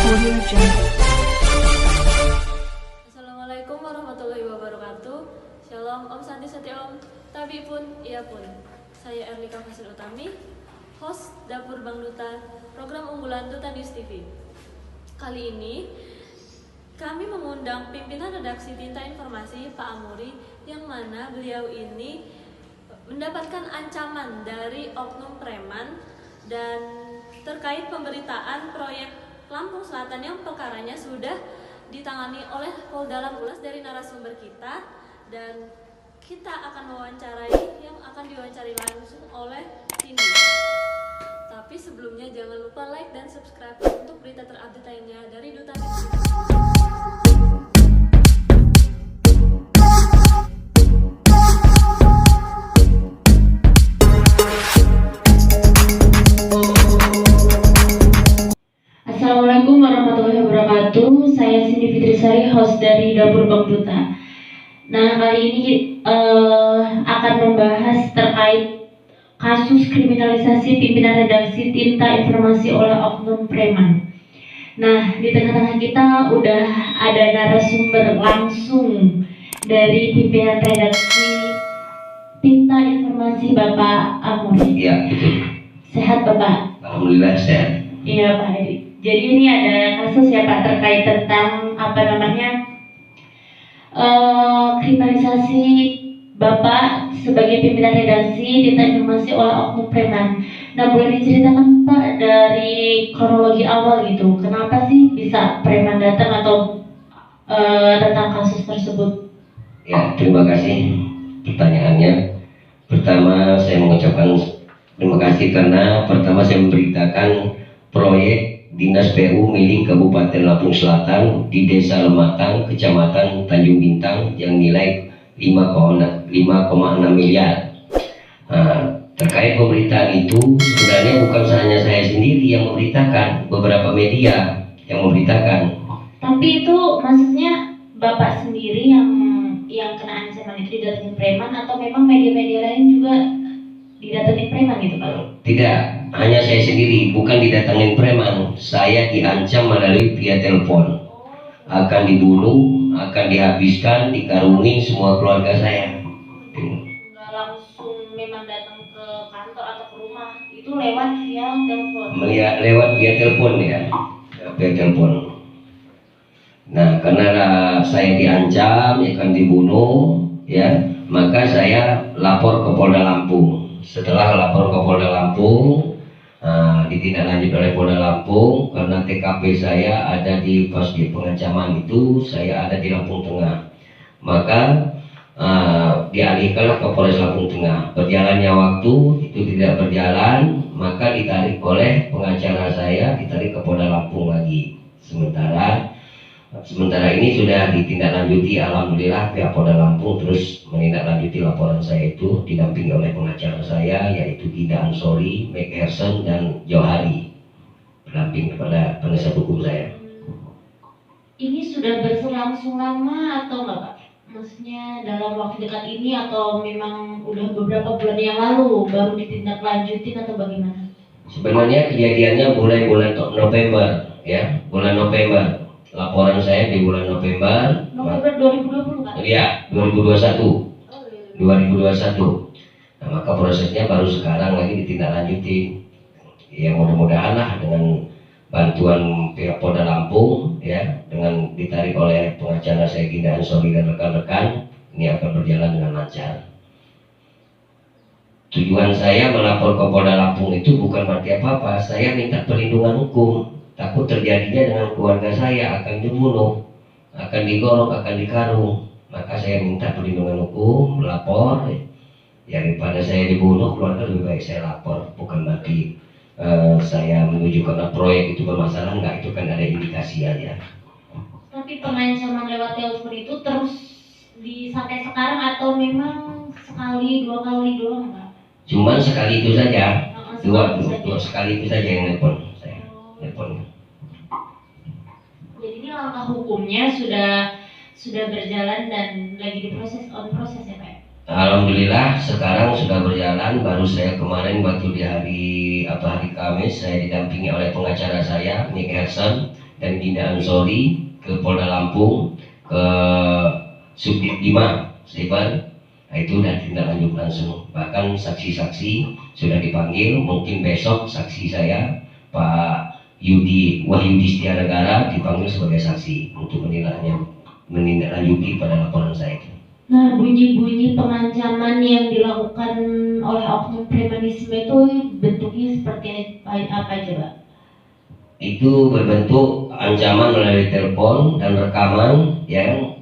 Assalamualaikum warahmatullahi wabarakatuh. Shalom, Om Santi Setia Om, Tabi pun, Iya pun. Saya Erlika Fasil Utami, host Dapur Bang Duta, program unggulan Duta News TV. Kali ini kami mengundang pimpinan redaksi Tinta Informasi Pak Amuri, yang mana beliau ini mendapatkan ancaman dari oknum preman dan terkait pemberitaan proyek Lampung Selatan yang perkaranya sudah ditangani oleh Polda Lampung dari narasumber kita, dan kita akan mewawancarai yang akan diwawancari langsung oleh Cindy. Tapi sebelumnya jangan lupa like dan subscribe untuk berita terupdate lainnya dari Duta News. Assalamualaikum warahmatullahi wabarakatuh. Saya Cindy Fitrisari, host dari Dapur Bang Duta. Nah, kali ini akan membahas terkait kasus kriminalisasi pimpinan redaksi Tinta Informasi oleh oknum preman. Nah, di tengah-tengah kita udah ada narasumber langsung dari pimpinan redaksi Tinta Informasi, Bapak Amuri. Iya, betul. Sehat, Bapak? Alhamdulillah sehat. Iya, Pak Edi. Jadi ini ada kasus ya Pak terkait tentang kriminalisasi Bapak sebagai pimpinan redaksi Tinta Informasi oleh oknum preman. Nah, boleh diceritakan Pak dari kronologi awal gitu, kenapa sih bisa preman datang atau tentang kasus tersebut? Ya, terima kasih pertanyaannya. Pertama, saya mengucapkan terima kasih karena pertama saya memberitakan proyek Dinas PU milik Kabupaten Lampung Selatan di Desa Lematang, Kecamatan Tanjung Bintang yang nilai 5,6 miliar. Nah, terkait pemberitaan itu sebenarnya bukan hanya saya sendiri yang memberitakan, beberapa media yang memberitakan. Tapi itu maksudnya Bapak sendiri yang kena ancaman itu didatengin preman atau memang media-media lain juga didatengin preman gitu Pak? Tidak, hanya saya sendiri, bukan didatangin preman. Saya diancam melalui via telepon, akan dibunuh, akan dihabiskan, dikarungin semua keluarga saya. Nggak langsung memang datang ke kantor atau ke rumah, itu lewat via telepon? Lewat via telepon ya, via telepon. Nah, karena saya diancam akan dibunuh, ya, maka saya lapor ke Polda Lampung. Setelah lapor ke Polda Lampung, ditindaklanjuti oleh Polda Lampung karena TKP saya ada di pos di pengancaman itu, saya ada di Lampung Tengah. Maka dialihkanlah ke Polres Lampung Tengah. Berjalannya waktu itu tidak berjalan, maka ditarik oleh pengacara saya, ditarik ke Polda Lampung lagi. Sementara ini sudah ditindaklanjuti, alhamdulillah pihak Polda Lampung terus menindaklanjuti laporan saya itu didampingi oleh pengacara saya yaitu Gida Ansori, McPherson dan Johari, berdamping kepada penasihat hukum saya. Ini sudah berlangsung lama atau enggak Pak? Maksudnya dalam waktu dekat ini atau memang udah beberapa bulan yang lalu baru ditindaklanjutin atau bagaimana? Sebenarnya kejadiannya mulai bulan November ya, bulan November. Laporan saya di bulan November 2020 kan? Iya, 2021. 2021. Nah, maka prosesnya baru sekarang lagi ditindaklanjuti. Ya mudah-mudahan lah dengan bantuan pihak Polda Lampung ya, dengan ditarik oleh pengacara saya Ginda Ansori dan rekan-rekan, ini akan berjalan dengan lancar. Tujuan saya melapor ke Polda Lampung itu bukan berarti apa-apa, saya minta perlindungan hukum. Takut terjadinya dengan keluarga saya akan dibunuh, akan digorok, akan dikarung. Maka saya minta perlindungan hukum, melapor. Ya, daripada saya dibunuh, keluarga lebih baik saya lapor. Bukan berarti saya menuju karena proyek itu bermasalah, enggak, itu kan ada indikasi aja. Tapi pengancaman lewat telepon itu terus sampai sekarang atau memang sekali dua kali doang Pak? Cuman sekali itu saja, dua sekali itu saja yang nelpon saya, nelpon. Jadi ini langkah hukumnya sudah berjalan dan lagi diproses ya Pak? Alhamdulillah sekarang sudah berjalan. Baru saya kemarin waktu di hari Kamis saya didampingi oleh pengacara saya McPherson dan Dinda Ansori ke Polda Lampung, ke Subdit 5 Cyber. Nah, itu udah tindak lanjut langsung. Bahkan saksi-saksi sudah dipanggil. Mungkin besok saksi saya Pak Wahyudi Setianegara dipanggil sebagai saksi untuk menindaklanjuti pada laporan saya itu. Nah, bunyi-bunyi pengancaman yang dilakukan oleh oknum premanisme itu bentuknya seperti apa coba? Itu berbentuk ancaman melalui telepon dan rekaman yang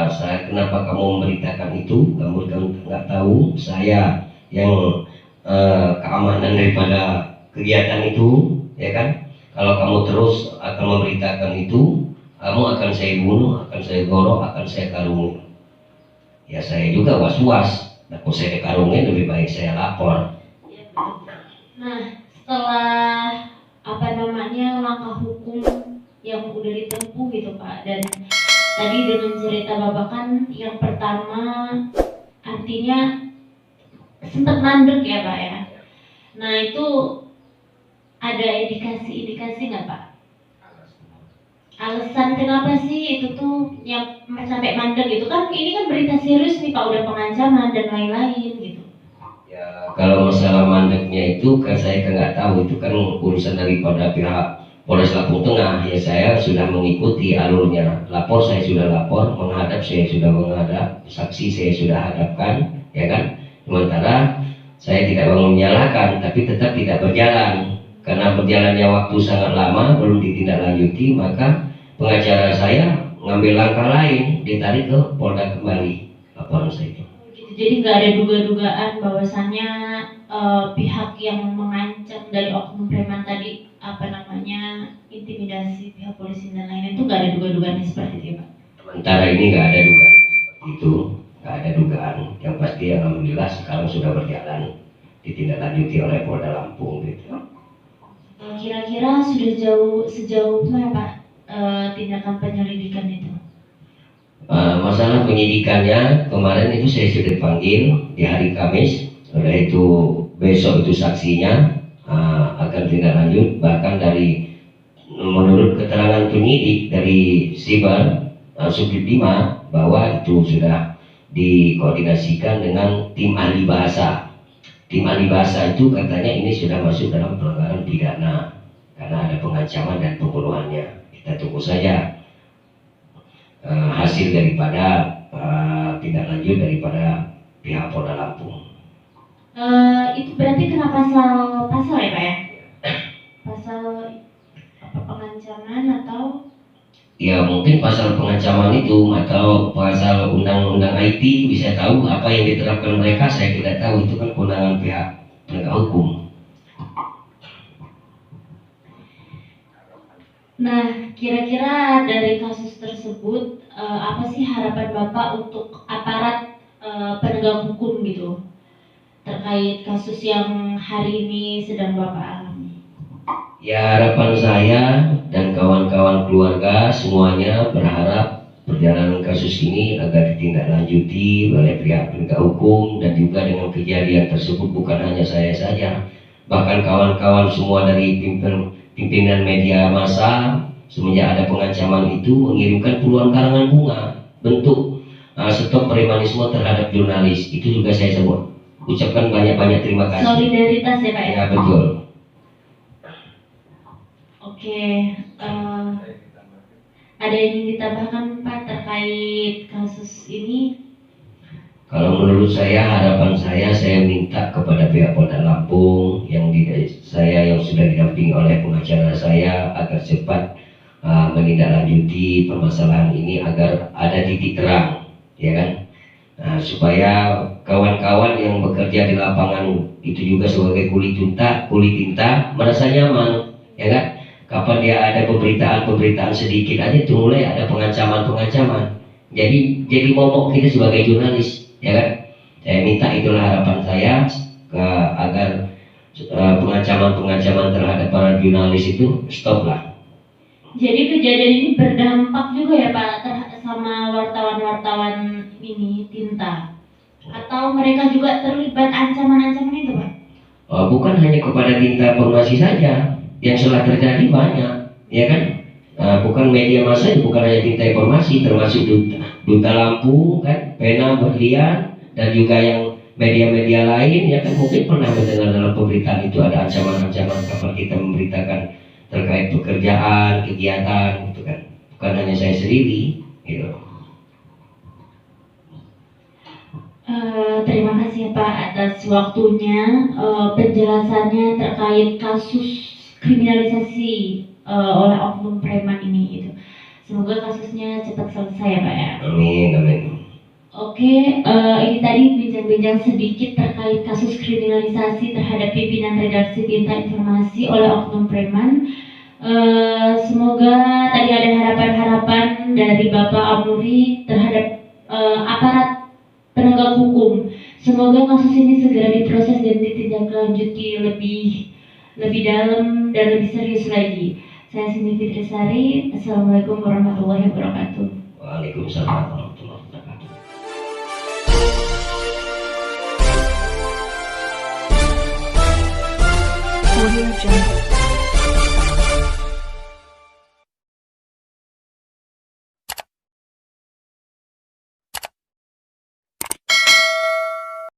saya kenapa kamu memberitakan itu, kamu nggak tahu saya yang keamanan daripada kegiatan itu, ya kan? Kalau kamu terus akan memberitakan itu, kamu akan saya bunuh, akan saya gorok, akan saya karungi. Ya saya juga was-was. Nah, kalau saya dikarungin lebih baik saya lapor. Nah, setelah langkah hukum yang udah ditempuh gitu Pak, dan tadi dengan cerita Bapak kan yang pertama artinya sempat mandek ya Pak ya. Nah itu ada indikasi nggak Pak? Alasan kenapa sih itu tuh yang sampai mandek gitu kan? Ini kan berita serius nih Pak, udah pengancaman dan lain-lain gitu. Ya kalau masalah mandeknya itu kan saya nggak tahu, itu kan urusan daripada pihak Polres Lampung Tengah. Ya saya sudah mengikuti alurnya, lapor saya sudah lapor, menghadap saya sudah menghadap, saksi saya sudah hadapkan, ya kan. Sementara saya tidak mau menyalahkan, tapi tetap tidak berjalan. Karena berjalannya waktu sangat lama belum ditindaklanjuti, maka pengacara saya ngambil langkah lain, ditarik ke Polda kembali laporan saya itu. Jadi nggak ada duga-dugaan bahwasannya pihak yang mengancam dari oknum preman tadi intimidasi pihak polisi dan lain-lain, itu nggak ada duga-dugaan seperti itu Pak? Sementara ini nggak ada dugaan itu, nggak ada dugaan. Yang pasti alhamdulillah sekarang sudah berjalan, ditindaklanjuti oleh Polda Lampung gitu. Kira-kira sudah sejauh mana Pak tindakan penyelidikan itu? Masalah penyidikannya kemarin itu saya sudah dipanggil di hari Kamis, oleh itu besok itu saksinya akan tindak lanjut. Bahkan dari menurut keterangan penyidik dari Siber Subdit 5 bahwa itu sudah dikoordinasikan dengan tim ahli bahasa. Tim ahli bahasa itu katanya ini sudah masuk dalam pelanggaran pidana karena ada pengancaman dan pembunuhannya. Kita tunggu saja hasil daripada tindak lanjut daripada pihak Polda Lampung. Itu berarti kena pasal ya Pak ya? Pasal apa, pengancaman atau? Ya mungkin pasal pengancaman itu atau pasal undang-undang IT, bisa tahu apa yang diterapkan mereka, saya tidak tahu, itu kan kewenangan pihak penegak hukum. Nah, kira-kira dari kasus tersebut apa sih harapan Bapak untuk aparat penegak hukum gitu terkait kasus yang hari ini sedang Bapak alami? Ya harapan saya dan kawan-kawan keluarga semuanya berharap perjalanan kasus ini agar ditindaklanjuti oleh pihak penegak hukum, dan juga dengan kejadian tersebut bukan hanya saya saja, bahkan kawan-kawan semua dari pimpinan media massa semenjak ada pengancaman itu mengirimkan puluhan karangan bunga bentuk stop premanisme terhadap jurnalis. Itu juga saya sebut ucapkan banyak-banyak terima kasih. Solidaritas ya Pak ya? Ya betul. Oke, ada yang ingin ditambahkan Pak terkait kasus ini? Kalau menurut saya, harapan saya minta kepada pihak Polda Lampung yang sudah didampingi oleh pengacara saya agar cepat menindaklanjuti permasalahan ini agar ada titik terang, ya kan? Nah, supaya kawan-kawan yang bekerja di lapangan itu juga sebagai kuli tinta merasa nyaman, ya kan? Kapan dia ada pemberitaan sedikit aja itu mulai ada pengancaman. Jadi momok kita sebagai jurnalis, ya kan? Saya minta, itulah harapan saya agar pengancaman terhadap para jurnalis itu stop lah. Jadi kejadian ini berdampak juga ya Pak sama wartawan-wartawan ini tinta, atau mereka juga terlibat ancaman-ancaman itu Pak? Bukan hanya kepada tinta informasi saja, yang telah terjadi banyak, ya kan? bukan media massa, bukan hanya Tirta Informasi, termasuk Duta Lampung kan, Pena Berlian, dan juga yang media-media lain ya kan mungkin pernah mendengar dalam pemberitaan itu ada ancaman-ancaman kapan kita memberitakan terkait pekerjaan, kegiatan gitu kan, bukan hanya saya sendiri gitu. Terima kasih Pak atas waktunya, penjelasannya terkait kasus kriminalisasi oleh oknum preman ini gitu. Semoga kasusnya cepat selesai ya Pak ya. Amin, amin. Oke, ini tadi bincang-bincang sedikit terkait kasus kriminalisasi terhadap pimpinan redaksi Tirta Informasi oleh oknum preman. Semoga tadi ada harapan-harapan dari Bapak Amuri terhadap aparat penegak hukum. Semoga kasus ini segera diproses dan ditindaklanjuti lebih dalam dan lebih serius lagi. Saya Cindy Fitrisari. Assalamualaikum warahmatullahi wabarakatuh. Waalaikumsalam warahmatullahi wabarakatuh. Audio Jungle.